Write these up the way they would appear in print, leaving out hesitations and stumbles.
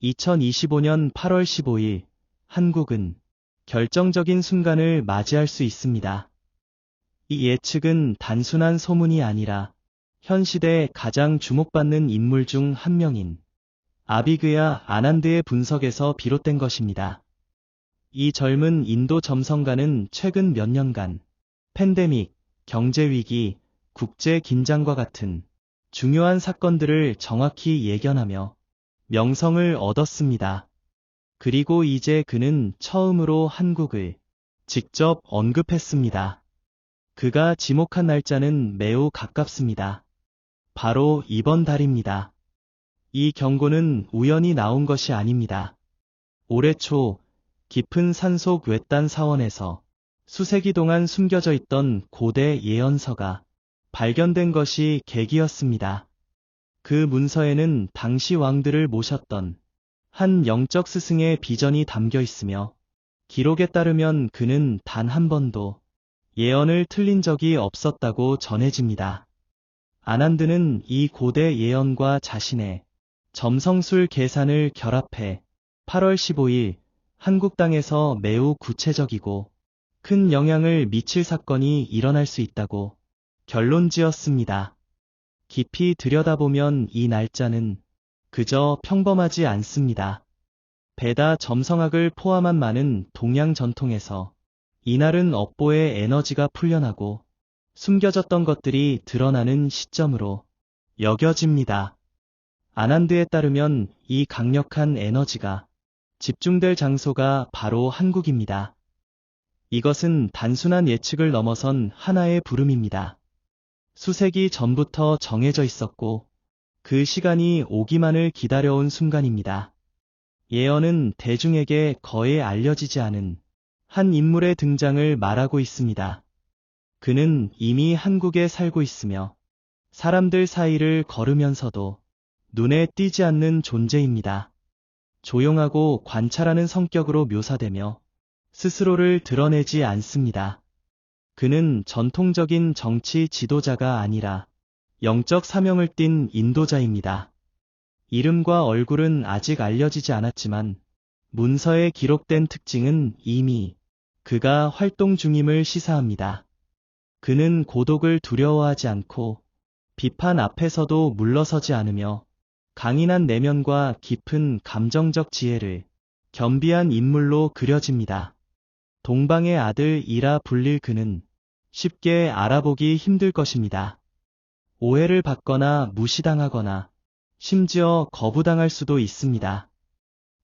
2025년 8월 15일, 한국은 결정적인 순간을 맞이할 수 있습니다. 이 예측은 단순한 소문이 아니라 현 시대 가장 주목받는 인물 중 한 명인 아비그야 아난드의 분석에서 비롯된 것입니다. 이 젊은 인도 점성가는 최근 몇 년간 팬데믹, 경제위기, 국제 긴장과 같은 중요한 사건들을 정확히 예견하며 명성을 얻었습니다. 그리고 이제 그는 처음으로 한국을 직접 언급했습니다. 그가 지목한 날짜는 매우 가깝습니다. 바로 이번 달입니다. 이 경고는 우연히 나온 것이 아닙니다. 올해 초 깊은 산속 외딴 사원에서 수세기 동안 숨겨져 있던 고대 예언서가 발견된 것이 계기였습니다. 그 문서에는 당시 왕들을 모셨던 한 영적 스승의 비전이 담겨 있으며 기록에 따르면 그는 단 한 번도 예언을 틀린 적이 없었다고 전해집니다. 아난드는 이 고대 예언과 자신의 점성술 계산을 결합해 8월 15일 한국 땅에서 매우 구체적이고 큰 영향을 미칠 사건이 일어날 수 있다고 결론지었습니다. 깊이 들여다보면 이 날짜는 그저 평범하지 않습니다. 베다 점성학을 포함한 많은 동양 전통에서 이날은 업보의 에너지가 풀려나고 숨겨졌던 것들이 드러나는 시점으로 여겨집니다. 아난드에 따르면 이 강력한 에너지가 집중될 장소가 바로 한국입니다. 이것은 단순한 예측을 넘어선 하나의 부름입니다. 수세기 전부터 정해져 있었고 그 시간이 오기만을 기다려온 순간입니다. 예언은 대중에게 거의 알려지지 않은 한 인물의 등장을 말하고 있습니다. 그는 이미 한국에 살고 있으며 사람들 사이를 걸으면서도 눈에 띄지 않는 존재입니다. 조용하고 관찰하는 성격으로 묘사되며 스스로를 드러내지 않습니다. 그는 전통적인 정치 지도자가 아니라 영적 사명을 띤 인도자입니다. 이름과 얼굴은 아직 알려지지 않았지만 문서에 기록된 특징은 이미 그가 활동 중임을 시사합니다. 그는 고독을 두려워하지 않고 비판 앞에서도 물러서지 않으며 강인한 내면과 깊은 감정적 지혜를 겸비한 인물로 그려집니다. 동방의 아들이라 불릴 그는 쉽게 알아보기 힘들 것입니다. 오해를 받거나 무시당하거나 심지어 거부당할 수도 있습니다.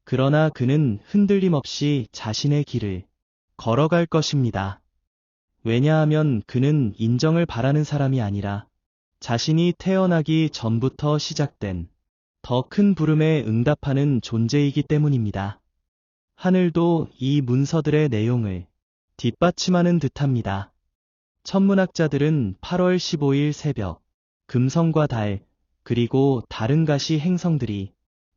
그러나 그는 흔들림 없이 자신의 길을 걸어갈 것입니다. 왜냐하면 그는 인정을 바라는 사람이 아니라 자신이 태어나기 전부터 시작된 더 큰 부름에 응답하는 존재이기 때문입니다. 하늘도 이 문서들의 내용을 뒷받침하는 듯합니다. 천문학자들은 8월 15일 새벽, 금성과 달, 그리고 다른 가시 행성들이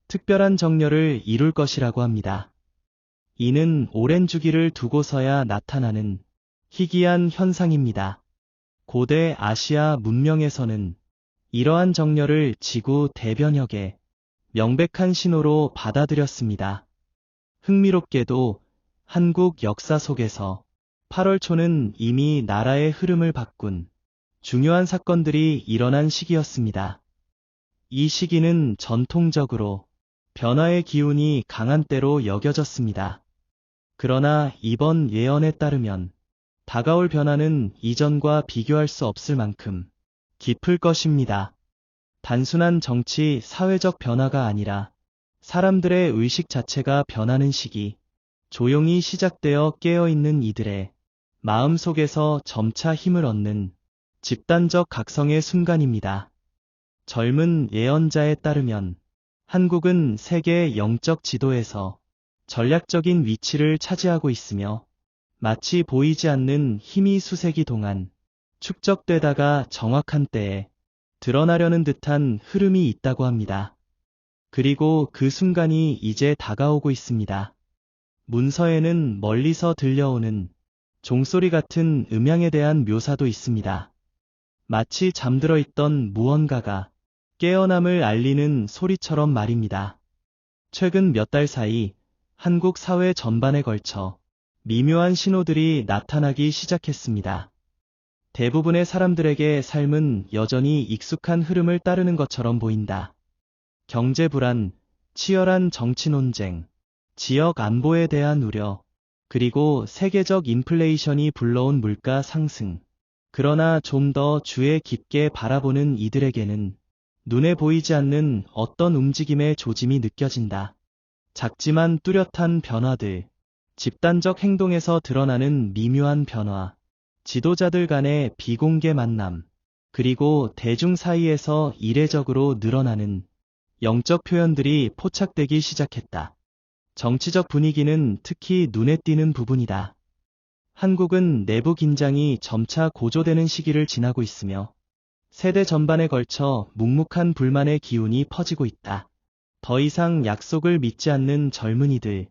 특별한 정렬을 이룰 것이라고 합니다. 이는 오랜 주기를 두고서야 나타나는 희귀한 현상입니다. 고대 아시아 문명에서는 이러한 정렬을 지구 대변혁의 명백한 신호로 받아들였습니다. 흥미롭게도 한국 역사 속에서 8월 초는 이미 나라의 흐름을 바꾼 중요한 사건들이 일어난 시기였습니다. 이 시기는 전통적으로 변화의 기운이 강한 때로 여겨졌습니다. 그러나 이번 예언에 따르면 다가올 변화는 이전과 비교할 수 없을 만큼 깊을 것입니다. 단순한 정치, 사회적 변화가 아니라 사람들의 의식 자체가 변하는 시기, 조용히 시작되어 깨어있는 이들의 마음 속에서 점차 힘을 얻는 집단적 각성의 순간입니다. 젊은 예언자에 따르면 한국은 세계 영적 지도에서 전략적인 위치를 차지하고 있으며 마치 보이지 않는 힘이 수세기 동안 축적되다가 정확한 때에 드러나려는 듯한 흐름이 있다고 합니다. 그리고 그 순간이 이제 다가오고 있습니다. 문서에는 멀리서 들려오는 종소리 같은 음향에 대한 묘사도 있습니다. 마치 잠들어 있던 무언가가 깨어남을 알리는 소리처럼 말입니다. 최근 몇 달 사이 한국 사회 전반에 걸쳐 미묘한 신호들이 나타나기 시작했습니다. 대부분의 사람들에게 삶은 여전히 익숙한 흐름을 따르는 것처럼 보인다. 경제 불안, 치열한 정치 논쟁, 지역 안보에 대한 우려, 그리고 세계적 인플레이션이 불러온 물가 상승. 그러나 좀 더 주의 깊게 바라보는 이들에게는 눈에 보이지 않는 어떤 움직임의 조짐이 느껴진다. 작지만 뚜렷한 변화들, 집단적 행동에서 드러나는 미묘한 변화, 지도자들 간의 비공개 만남, 그리고 대중 사이에서 이례적으로 늘어나는 영적 표현들이 포착되기 시작했다. 정치적 분위기는 특히 눈에 띄는 부분이다. 한국은 내부 긴장이 점차 고조되는 시기를 지나고 있으며 세대 전반에 걸쳐 묵묵한 불만의 기운이 퍼지고 있다. 더 이상 약속을 믿지 않는 젊은이들,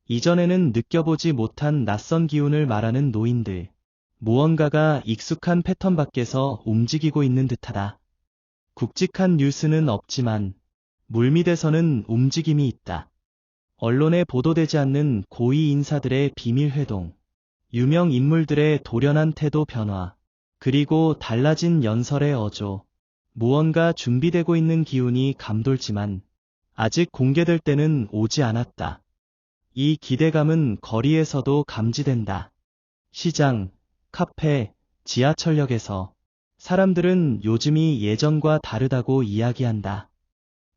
이전에는 느껴보지 못한 낯선 기운을 말하는 노인들, 무언가가 익숙한 패턴 밖에서 움직이고 있는 듯하다. 굵직한 뉴스는 없지만 물밑에서는 움직임이 있다. 언론에 보도되지 않는 고위 인사들의 비밀 회동, 유명 인물들의 돌연한 태도 변화, 그리고 달라진 연설의 어조, 무언가 준비되고 있는 기운이 감돌지만 아직 공개될 때는 오지 않았다. 이 기대감은 거리에서도 감지된다. 시장, 카페, 지하철역에서 사람들은 요즘이 예전과 다르다고 이야기한다.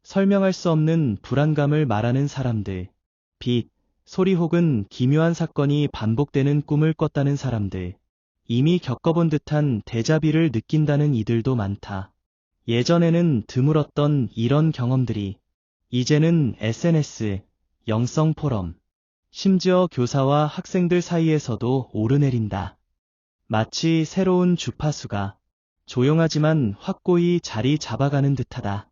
설명할 수 없는 불안감을 말하는 사람들, 빛, 소리 혹은 기묘한 사건이 반복되는 꿈을 꿨다는 사람들, 이미 겪어본 듯한 데자비를 느낀다는 이들도 많다. 예전에는 드물었던 이런 경험들이 이제는 SNS, 영성 포럼, 심지어 교사와 학생들 사이에서도 오르내린다. 마치 새로운 주파수가 조용하지만 확고히 자리 잡아가는 듯하다.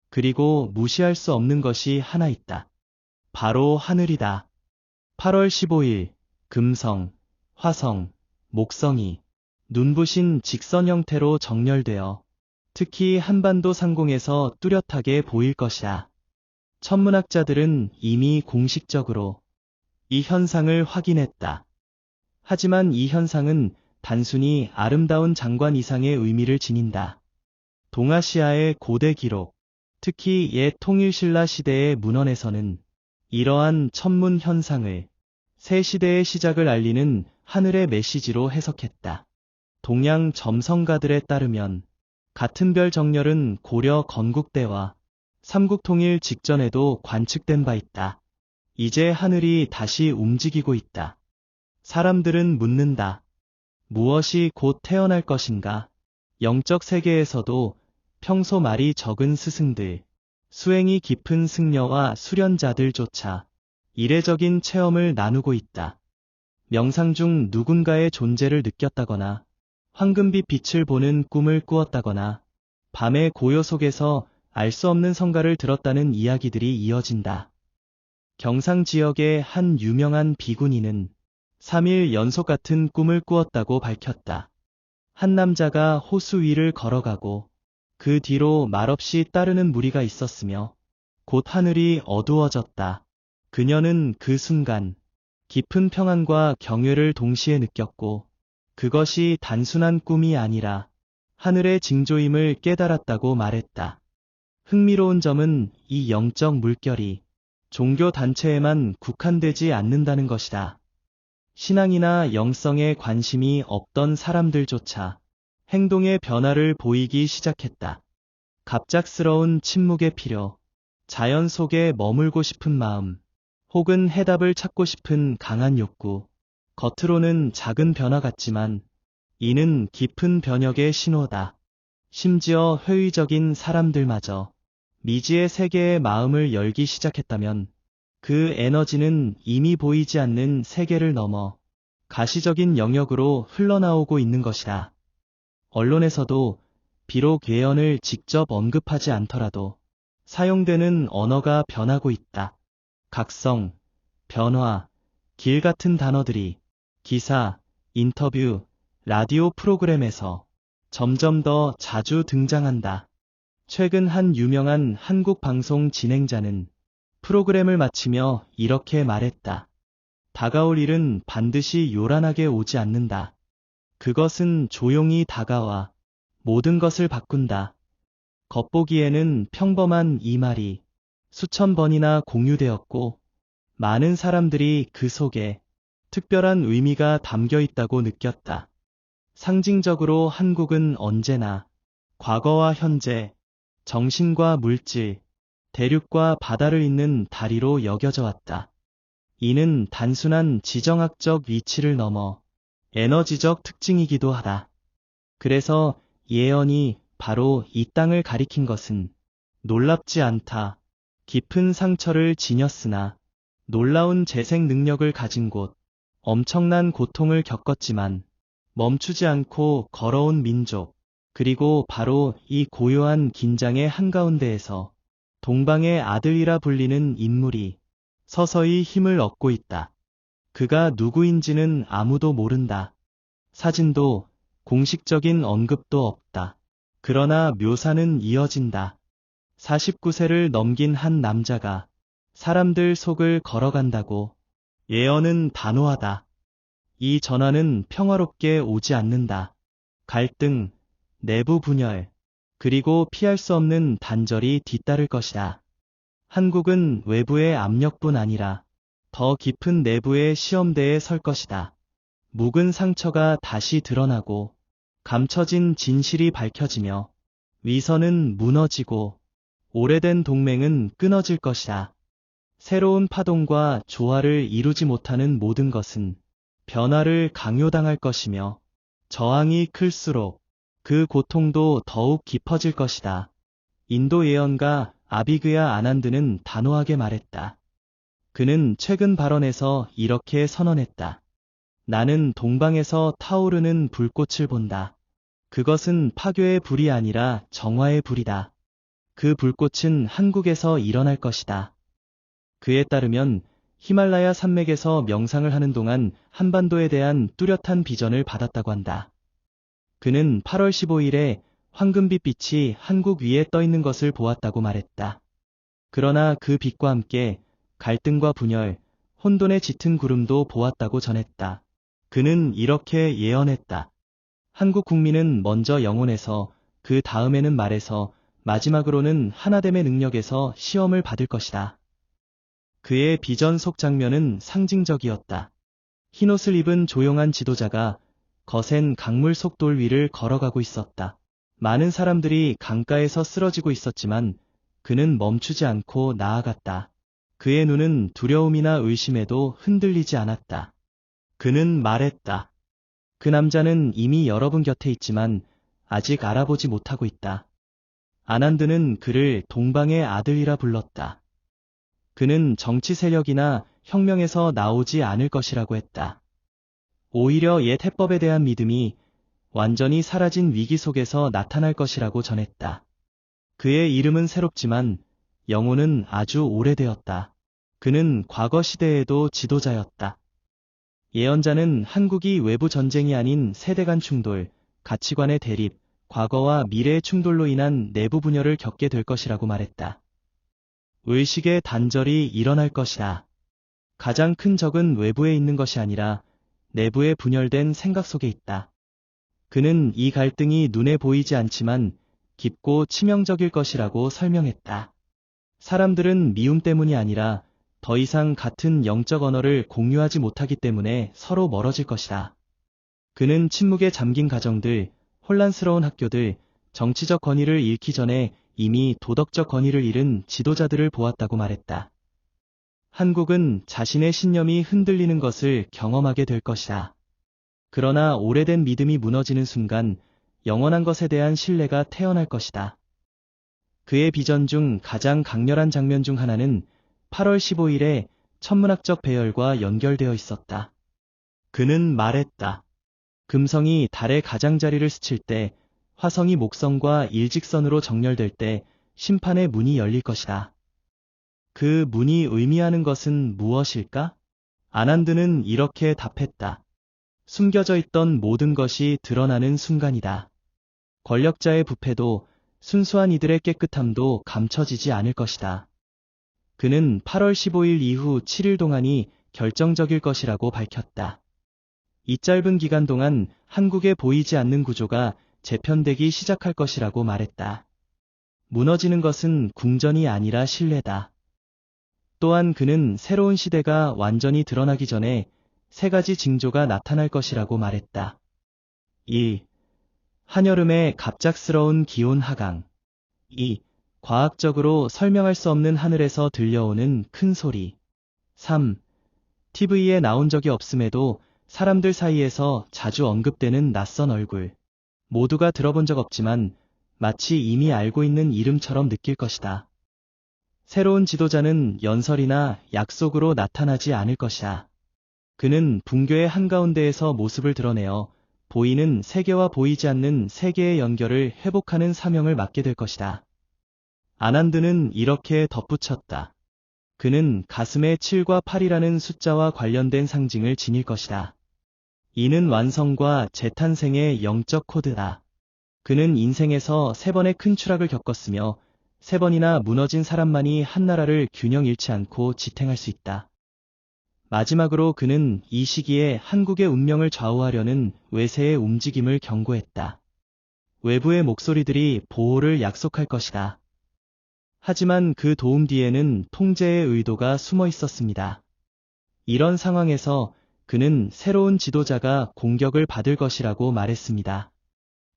그리고 무시할 수 없는 것이 하나 있다. 바로 하늘이다. 8월 15일, 금성, 화성, 목성이 눈부신 직선 형태로 정렬되어 특히 한반도 상공에서 뚜렷하게 보일 것이다. 천문학자들은 이미 공식적으로 이 현상을 확인했다. 하지만 이 현상은 단순히 아름다운 장관 이상의 의미를 지닌다. 동아시아의 고대 기록, 특히 옛 통일신라 시대의 문헌에서는 이러한 천문 현상을 새 시대의 시작을 알리는 하늘의 메시지로 해석했다. 동양 점성가들에 따르면 같은 별 정렬은 고려 건국대와 삼국통일 직전에도 관측된 바 있다. 이제 하늘이 다시 움직이고 있다. 사람들은 묻는다. 무엇이 곧 태어날 것인가? 영적 세계에서도 평소 말이 적은 스승들, 수행이 깊은 승려와 수련자들조차 이례적인 체험을 나누고 있다. 명상 중 누군가의 존재를 느꼈다거나 황금빛 빛을 보는 꿈을 꾸었다거나 밤의 고요 속에서 알 수 없는 성가를 들었다는 이야기들이 이어진다. 경상 지역의 한 유명한 비구니는 3일 연속 같은 꿈을 꾸었다고 밝혔다. 한 남자가 호수 위를 걸어가고 그 뒤로 말없이 따르는 무리가 있었으며 곧 하늘이 어두워졌다. 그녀는 그 순간 깊은 평안과 경외를 동시에 느꼈고 그것이 단순한 꿈이 아니라 하늘의 징조임을 깨달았다고 말했다. 흥미로운 점은 이 영적 물결이 종교 단체에만 국한되지 않는다는 것이다. 신앙이나 영성에 관심이 없던 사람들조차 행동의 변화를 보이기 시작했다. 갑작스러운 침묵의 필요, 자연 속에 머물고 싶은 마음, 혹은 해답을 찾고 싶은 강한 욕구, 겉으로는 작은 변화 같지만 이는 깊은 변혁의 신호다. 심지어 회의적인 사람들마저 미지의 세계에 마음을 열기 시작했다면 그 에너지는 이미 보이지 않는 세계를 넘어 가시적인 영역으로 흘러나오고 있는 것이다. 언론에서도 비록 예언을 직접 언급하지 않더라도 사용되는 언어가 변하고 있다. 각성, 변화, 길 같은 단어들이 기사, 인터뷰, 라디오 프로그램에서 점점 더 자주 등장한다. 최근 한 유명한 한국 방송 진행자는 프로그램을 마치며 이렇게 말했다. 다가올 일은 반드시 요란하게 오지 않는다. 그것은 조용히 다가와 모든 것을 바꾼다. 겉보기에는 평범한 이 말이 수천 번이나 공유되었고 많은 사람들이 그 속에 특별한 의미가 담겨 있다고 느꼈다. 상징적으로 한국은 언제나 과거와 현재, 정신과 물질, 대륙과 바다를 잇는 다리로 여겨져 왔다. 이는 단순한 지정학적 위치를 넘어 에너지적 특징이기도 하다. 그래서 예언이 바로 이 땅을 가리킨 것은 놀랍지 않다. 깊은 상처를 지녔으나 놀라운 재생 능력을 가진 곳, 엄청난 고통을 겪었지만 멈추지 않고 걸어온 민족, 그리고 바로 이 고요한 긴장의 한가운데에서 동방의 아들이라 불리는 인물이 서서히 힘을 얻고 있다. 그가 누구인지는 아무도 모른다. 사진도 공식적인 언급도 없다. 그러나 묘사는 이어진다. 49세를 넘긴 한 남자가 사람들 속을 걸어간다고. 예언은 단호하다. 이 전화는 평화롭게 오지 않는다. 갈등, 내부 분열, 그리고 피할 수 없는 단절이 뒤따를 것이다. 한국은 외부의 압력뿐 아니라 더 깊은 내부의 시험대에 설 것이다. 묵은 상처가 다시 드러나고 감춰진 진실이 밝혀지며 위선은 무너지고 오래된 동맹은 끊어질 것이다. 새로운 파동과 조화를 이루지 못하는 모든 것은 변화를 강요당할 것이며 저항이 클수록 그 고통도 더욱 깊어질 것이다. 인도 예언가 아비그야 아난드는 단호하게 말했다. 그는 최근 발언에서 이렇게 선언했다. 나는 동방에서 타오르는 불꽃을 본다. 그것은 파괴의 불이 아니라 정화의 불이다. 그 불꽃은 한국에서 일어날 것이다. 그에 따르면 히말라야 산맥에서 명상을 하는 동안 한반도에 대한 뚜렷한 비전을 받았다고 한다. 그는 8월 15일에 황금빛 빛이 한국 위에 떠 있는 것을 보았다고 말했다. 그러나 그 빛과 함께 갈등과 분열, 혼돈의 짙은 구름도 보았다고 전했다. 그는 이렇게 예언했다. 한국 국민은 먼저 영혼에서, 그 다음에는 말에서, 마지막으로는 하나됨의 능력에서 시험을 받을 것이다. 그의 비전 속 장면은 상징적이었다. 흰옷을 입은 조용한 지도자가 거센 강물 속 돌 위를 걸어가고 있었다. 많은 사람들이 강가에서 쓰러지고 있었지만 그는 멈추지 않고 나아갔다. 그의 눈은 두려움이나 의심에도 흔들리지 않았다. 그는 말했다. 그 남자는 이미 여러분 곁에 있지만 아직 알아보지 못하고 있다. 아난드는 그를 동방의 아들이라 불렀다. 그는 정치 세력이나 혁명에서 나오지 않을 것이라고 했다. 오히려 옛 해법에 대한 믿음이 완전히 사라진 위기 속에서 나타날 것이라고 전했다. 그의 이름은 새롭지만 영혼은 아주 오래되었다. 그는 과거 시대에도 지도자였다. 예언자는 한국이 외부 전쟁이 아닌 세대 간 충돌, 가치관의 대립, 과거와 미래의 충돌로 인한 내부 분열을 겪게 될 것이라고 말했다. 의식의 단절이 일어날 것이다. 가장 큰 적은 외부에 있는 것이 아니라 내부에 분열된 생각 속에 있다. 그는 이 갈등이 눈에 보이지 않지만 깊고 치명적일 것이라고 설명했다. 사람들은 미움 때문이 아니라 더 이상 같은 영적 언어를 공유하지 못하기 때문에 서로 멀어질 것이다. 그는 침묵에 잠긴 가정들, 혼란스러운 학교들, 정치적 권위를 잃기 전에 이미 도덕적 권위를 잃은 지도자들을 보았다고 말했다. 한국은 자신의 신념이 흔들리는 것을 경험하게 될 것이다. 그러나 오래된 믿음이 무너지는 순간 영원한 것에 대한 신뢰가 태어날 것이다. 그의 비전 중 가장 강렬한 장면 중 하나는 8월 15일에 천문학적 배열과 연결되어 있었다. 그는 말했다. 금성이 달의 가장자리를 스칠 때, 화성이 목성과 일직선으로 정렬될 때 심판의 문이 열릴 것이다. 그 문이 의미하는 것은 무엇일까? 아난드는 이렇게 답했다. 숨겨져 있던 모든 것이 드러나는 순간이다. 권력자의 부패도 순수한 이들의 깨끗함도 감춰지지 않을 것이다. 그는 8월 15일 이후 7일 동안이 결정적일 것이라고 밝혔다. 이 짧은 기간 동안 한국에 보이지 않는 구조가 재편되기 시작할 것이라고 말했다. 무너지는 것은 궁전이 아니라 신뢰다. 또한 그는 새로운 시대가 완전히 드러나기 전에 세 가지 징조가 나타날 것이라고 말했다. 1. 한여름의 갑작스러운 기온 하강. 2. 과학적으로 설명할 수 없는 하늘에서 들려오는 큰 소리. 3. TV에 나온 적이 없음에도 사람들 사이에서 자주 언급되는 낯선 얼굴. 모두가 들어본 적 없지만 마치 이미 알고 있는 이름처럼 느낄 것이다. 새로운 지도자는 연설이나 약속으로 나타나지 않을 것이다. 그는 분교의 한가운데에서 모습을 드러내어 보이는 세계와 보이지 않는 세계의 연결을 회복하는 사명을 맡게 될 것이다. 아난드는 이렇게 덧붙였다. 그는 가슴에 7과 8이라는 숫자와 관련된 상징을 지닐 것이다. 이는 완성과 재탄생의 영적 코드다. 그는 인생에서 3번의 큰 추락을 겪었으며 3번이나 무너진 사람만이 한 나라를 균형 잃지 않고 지탱할 수 있다. 마지막으로 그는 이 시기에 한국의 운명을 좌우하려는 외세의 움직임을 경고했다. 외부의 목소리들이 보호를 약속할 것이다. 하지만 그 도움 뒤에는 통제의 의도가 숨어 있었습니다. 이런 상황에서 그는 새로운 지도자가 공격을 받을 것이라고 말했습니다.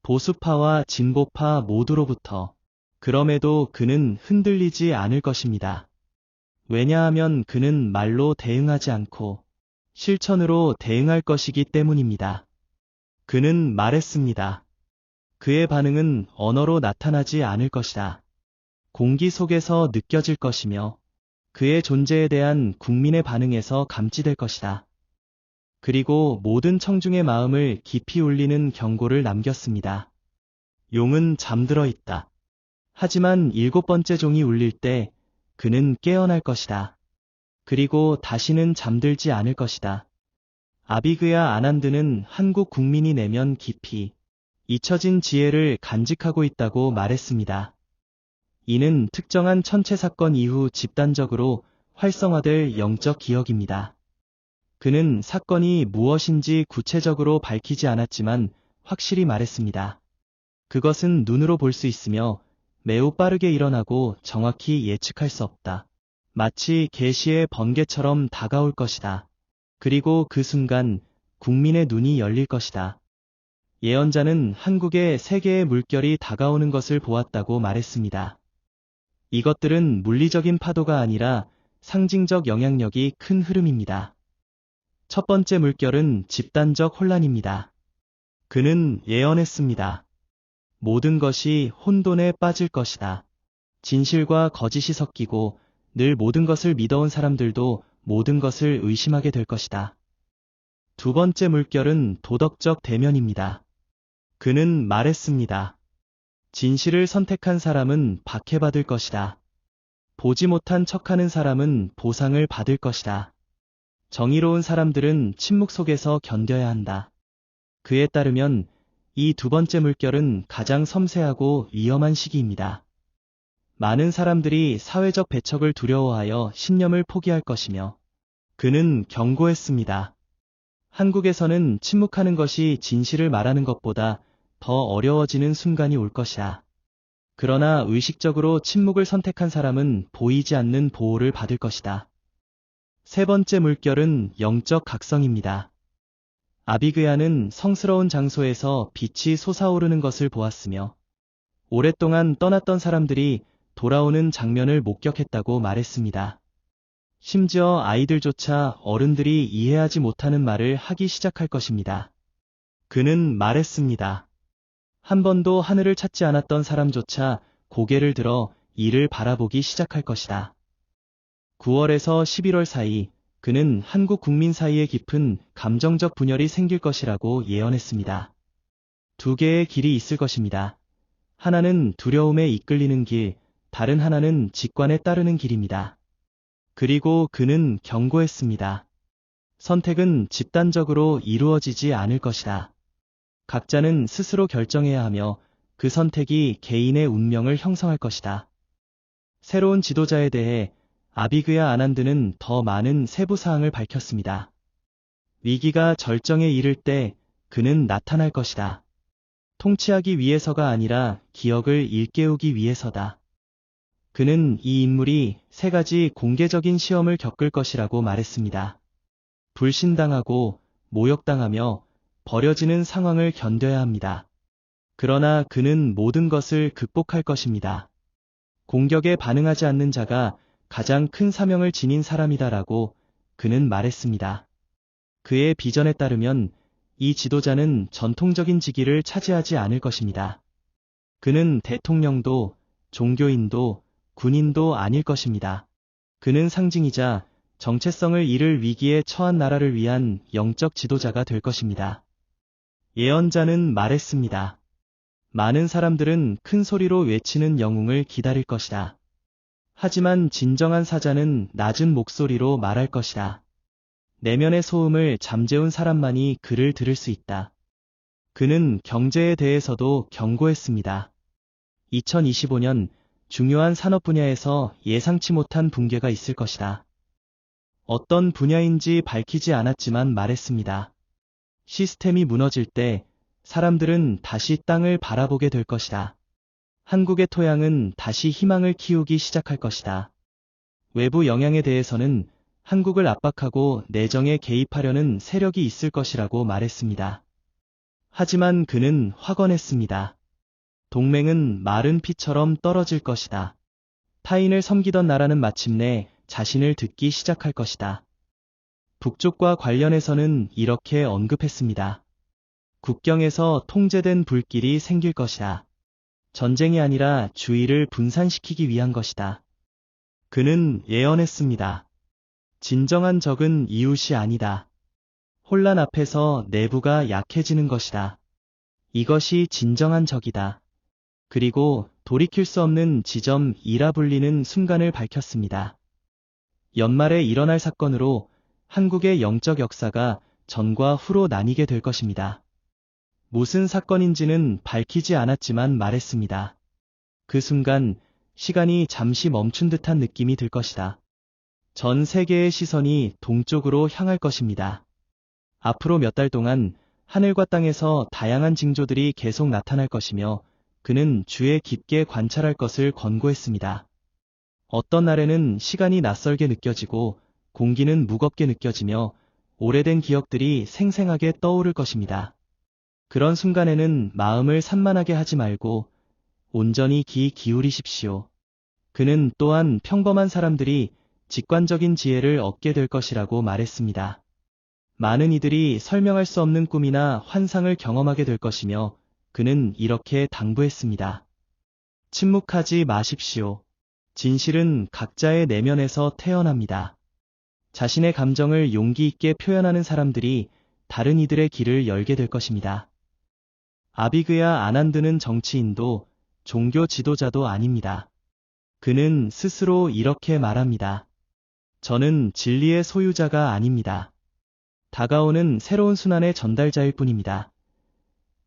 보수파와 진보파 모두로부터. 그럼에도 그는 흔들리지 않을 것입니다. 왜냐하면 그는 말로 대응하지 않고 실천으로 대응할 것이기 때문입니다. 그는 말했습니다. 그의 반응은 언어로 나타나지 않을 것이다. 공기 속에서 느껴질 것이며 그의 존재에 대한 국민의 반응에서 감지될 것이다. 그리고 모든 청중의 마음을 깊이 울리는 경고를 남겼습니다. 용은 잠들어 있다. 하지만 7번째 종이 울릴 때 그는 깨어날 것이다. 그리고 다시는 잠들지 않을 것이다. 아비그야 아난드는 한국 국민이 내면 깊이 잊혀진 지혜를 간직하고 있다고 말했습니다. 이는 특정한 천체 사건 이후 집단적으로 활성화될 영적 기억입니다. 그는 사건이 무엇인지 구체적으로 밝히지 않았지만 확실히 말했습니다. 그것은 눈으로 볼 수 있으며 매우 빠르게 일어나고 정확히 예측할 수 없다. 마치 계시의 번개처럼 다가올 것이다. 그리고 그 순간 국민의 눈이 열릴 것이다. 예언자는 한국에 세계의 물결이 다가오는 것을 보았다고 말했습니다. 이것들은 물리적인 파도가 아니라 상징적 영향력이 큰 흐름입니다. 첫 번째 물결은 집단적 혼란입니다. 그는 예언했습니다. 모든 것이 혼돈에 빠질 것이다. 진실과 거짓이 섞이고 늘 모든 것을 믿어온 사람들도 모든 것을 의심하게 될 것이다. 두 번째 물결은 도덕적 대면입니다. 그는 말했습니다. 진실을 선택한 사람은 박해받을 것이다. 보지 못한 척하는 사람은 보상을 받을 것이다. 정의로운 사람들은 침묵 속에서 견뎌야 한다. 그에 따르면 이 두 번째 물결은 가장 섬세하고 위험한 시기입니다. 많은 사람들이 사회적 배척을 두려워하여 신념을 포기할 것이며 그는 경고했습니다. 한국에서는 침묵하는 것이 진실을 말하는 것보다 더 어려워지는 순간이 올 것이다. 그러나 의식적으로 침묵을 선택한 사람은 보이지 않는 보호를 받을 것이다. 세 번째 물결은 영적 각성입니다. 아비그야는 성스러운 장소에서 빛이 솟아오르는 것을 보았으며 오랫동안 떠났던 사람들이 돌아오는 장면을 목격했다고 말했습니다. 심지어 아이들조차 어른들이 이해하지 못하는 말을 하기 시작할 것입니다. 그는 말했습니다. 한 번도 하늘을 찾지 않았던 사람조차 고개를 들어 이를 바라보기 시작할 것이다. 9월에서 11월 사이 그는 한국 국민 사이에 깊은 감정적 분열이 생길 것이라고 예언했습니다. 두 개의 길이 있을 것입니다. 하나는 두려움에 이끌리는 길, 다른 하나는 직관에 따르는 길입니다. 그리고 그는 경고했습니다. 선택은 집단적으로 이루어지지 않을 것이다. 각자는 스스로 결정해야 하며 그 선택이 개인의 운명을 형성할 것이다. 새로운 지도자에 대해 아비그야 아난드는 더 많은 세부 사항을 밝혔습니다. 위기가 절정에 이를 때 그는 나타날 것이다. 통치하기 위해서가 아니라 기억을 일깨우기 위해서다. 그는 이 인물이 3가지 공개적인 시험을 겪을 것이라고 말했습니다. 불신당하고 모욕당하며 버려지는 상황을 견뎌야 합니다. 그러나 그는 모든 것을 극복할 것입니다. 공격에 반응하지 않는 자가 가장 큰 사명을 지닌 사람이다라고 그는 말했습니다. 그의 비전에 따르면 이 지도자는 전통적인 직위를 차지하지 않을 것입니다. 그는 대통령도 종교인도 군인도 아닐 것입니다. 그는 상징이자 정체성을 잃을 위기에 처한 나라를 위한 영적 지도자가 될 것입니다. 예언자는 말했습니다. 많은 사람들은 큰 소리로 외치는 영웅을 기다릴 것이다. 하지만 진정한 사자는 낮은 목소리로 말할 것이다. 내면의 소음을 잠재운 사람만이 그를 들을 수 있다. 그는 경제에 대해서도 경고했습니다. 2025년 중요한 산업 분야에서 예상치 못한 붕괴가 있을 것이다. 어떤 분야인지 밝히지 않았지만 말했습니다. 시스템이 무너질 때 사람들은 다시 땅을 바라보게 될 것이다. 한국의 토양은 다시 희망을 키우기 시작할 것이다. 외부 영향에 대해서는 한국을 압박하고 내정에 개입하려는 세력이 있을 것이라고 말했습니다. 하지만 그는 확언했습니다. 동맹은 마른 피처럼 떨어질 것이다. 타인을 섬기던 나라는 마침내 자신을 듣기 시작할 것이다. 북쪽과 관련해서는 이렇게 언급했습니다. 국경에서 통제된 불길이 생길 것이다. 전쟁이 아니라 주의를 분산시키기 위한 것이다. 그는 예언했습니다. 진정한 적은 이웃이 아니다. 혼란 앞에서 내부가 약해지는 것이다. 이것이 진정한 적이다. 그리고 돌이킬 수 없는 지점 2라 불리는 순간을 밝혔습니다. 연말에 일어날 사건으로 한국의 영적 역사가 전과 후로 나뉘게 될 것입니다. 무슨 사건인지는 밝히지 않았지만 말했습니다. 그 순간 시간이 잠시 멈춘 듯한 느낌이 들 것이다. 전 세계의 시선이 동쪽으로 향할 것입니다. 앞으로 몇 달 동안 하늘과 땅에서 다양한 징조들이 계속 나타날 것이며 그는 주에 깊게 관찰할 것을 권고했습니다. 어떤 날에는 시간이 낯설게 느껴지고 공기는 무겁게 느껴지며 오래된 기억들이 생생하게 떠오를 것입니다. 그런 순간에는 마음을 산만하게 하지 말고 온전히 귀 기울이십시오. 그는 또한 평범한 사람들이 직관적인 지혜를 얻게 될 것이라고 말했습니다. 많은 이들이 설명할 수 없는 꿈이나 환상을 경험하게 될 것이며 그는 이렇게 당부했습니다. 침묵하지 마십시오. 진실은 각자의 내면에서 태어납니다. 자신의 감정을 용기 있게 표현하는 사람들이 다른 이들의 길을 열게 될 것입니다. 아비그야 아난드는 정치인도 종교 지도자도 아닙니다. 그는 스스로 이렇게 말합니다. 저는 진리의 소유자가 아닙니다. 다가오는 새로운 순환의 전달자일 뿐입니다.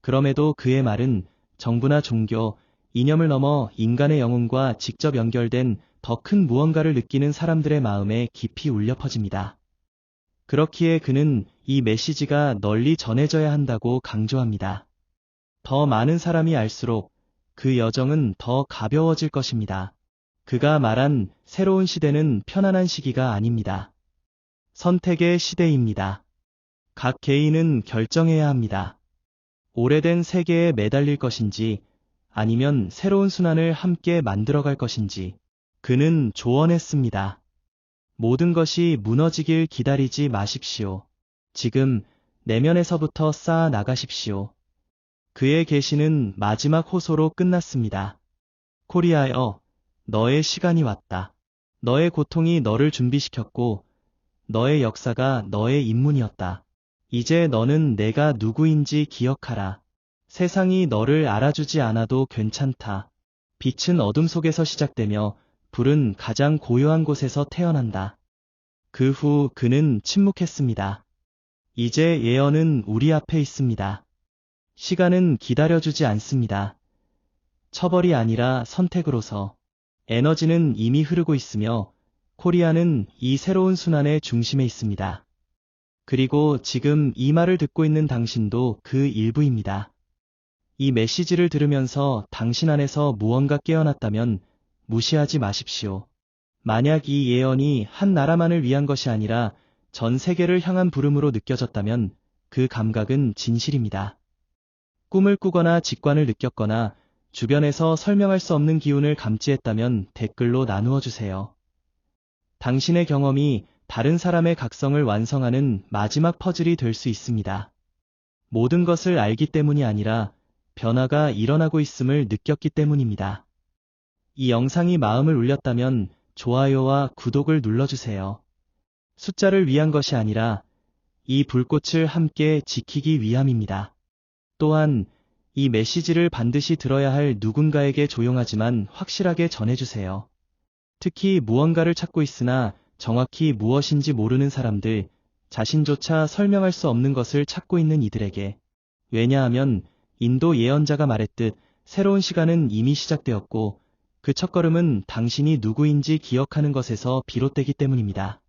그럼에도 그의 말은 정부나 종교, 이념을 넘어 인간의 영혼과 직접 연결된 더 큰 무언가를 느끼는 사람들의 마음에 깊이 울려 퍼집니다. 그렇기에 그는 이 메시지가 널리 전해져야 한다고 강조합니다. 더 많은 사람이 알수록 그 여정은 더 가벼워질 것입니다. 그가 말한 새로운 시대는 편안한 시기가 아닙니다. 선택의 시대입니다. 각 개인은 결정해야 합니다. 오래된 세계에 매달릴 것인지 아니면 새로운 순환을 함께 만들어갈 것인지 그는 조언했습니다. 모든 것이 무너지길 기다리지 마십시오. 지금 내면에서부터 쌓아 나가십시오. 그의 계시는 마지막 호소로 끝났습니다. 코리아여, 너의 시간이 왔다. 너의 고통이 너를 준비시켰고 너의 역사가 너의 입문이었다. 이제 너는 내가 누구인지 기억하라. 세상이 너를 알아주지 않아도 괜찮다. 빛은 어둠 속에서 시작되며 불은 가장 고요한 곳에서 태어난다. 그 후 그는 침묵했습니다. 이제 예언은 우리 앞에 있습니다. 시간은 기다려주지 않습니다. 처벌이 아니라 선택으로서. 에너지는 이미 흐르고 있으며 코리아는 이 새로운 순환의 중심에 있습니다. 그리고 지금 이 말을 듣고 있는 당신도 그 일부입니다. 이 메시지를 들으면서 당신 안에서 무언가 깨어났다면 무시하지 마십시오. 만약 이 예언이 한 나라만을 위한 것이 아니라 전 세계를 향한 부름으로 느껴졌다면 그 감각은 진실입니다. 꿈을 꾸거나 직관을 느꼈거나 주변에서 설명할 수 없는 기운을 감지했다면 댓글로 나누어 주세요. 당신의 경험이 다른 사람의 각성을 완성하는 마지막 퍼즐이 될 수 있습니다. 모든 것을 알기 때문이 아니라 변화가 일어나고 있음을 느꼈기 때문입니다. 이 영상이 마음을 울렸다면 좋아요와 구독을 눌러주세요. 숫자를 위한 것이 아니라 이 불꽃을 함께 지키기 위함입니다. 또한 이 메시지를 반드시 들어야 할 누군가에게 조용하지만 확실하게 전해주세요. 특히 무언가를 찾고 있으나 정확히 무엇인지 모르는 사람들, 자신조차 설명할 수 없는 것을 찾고 있는 이들에게. 왜냐하면 인도 예언자가 말했듯 새로운 시간은 이미 시작되었고 그 첫걸음은 당신이 누구인지 기억하는 것에서 비롯되기 때문입니다.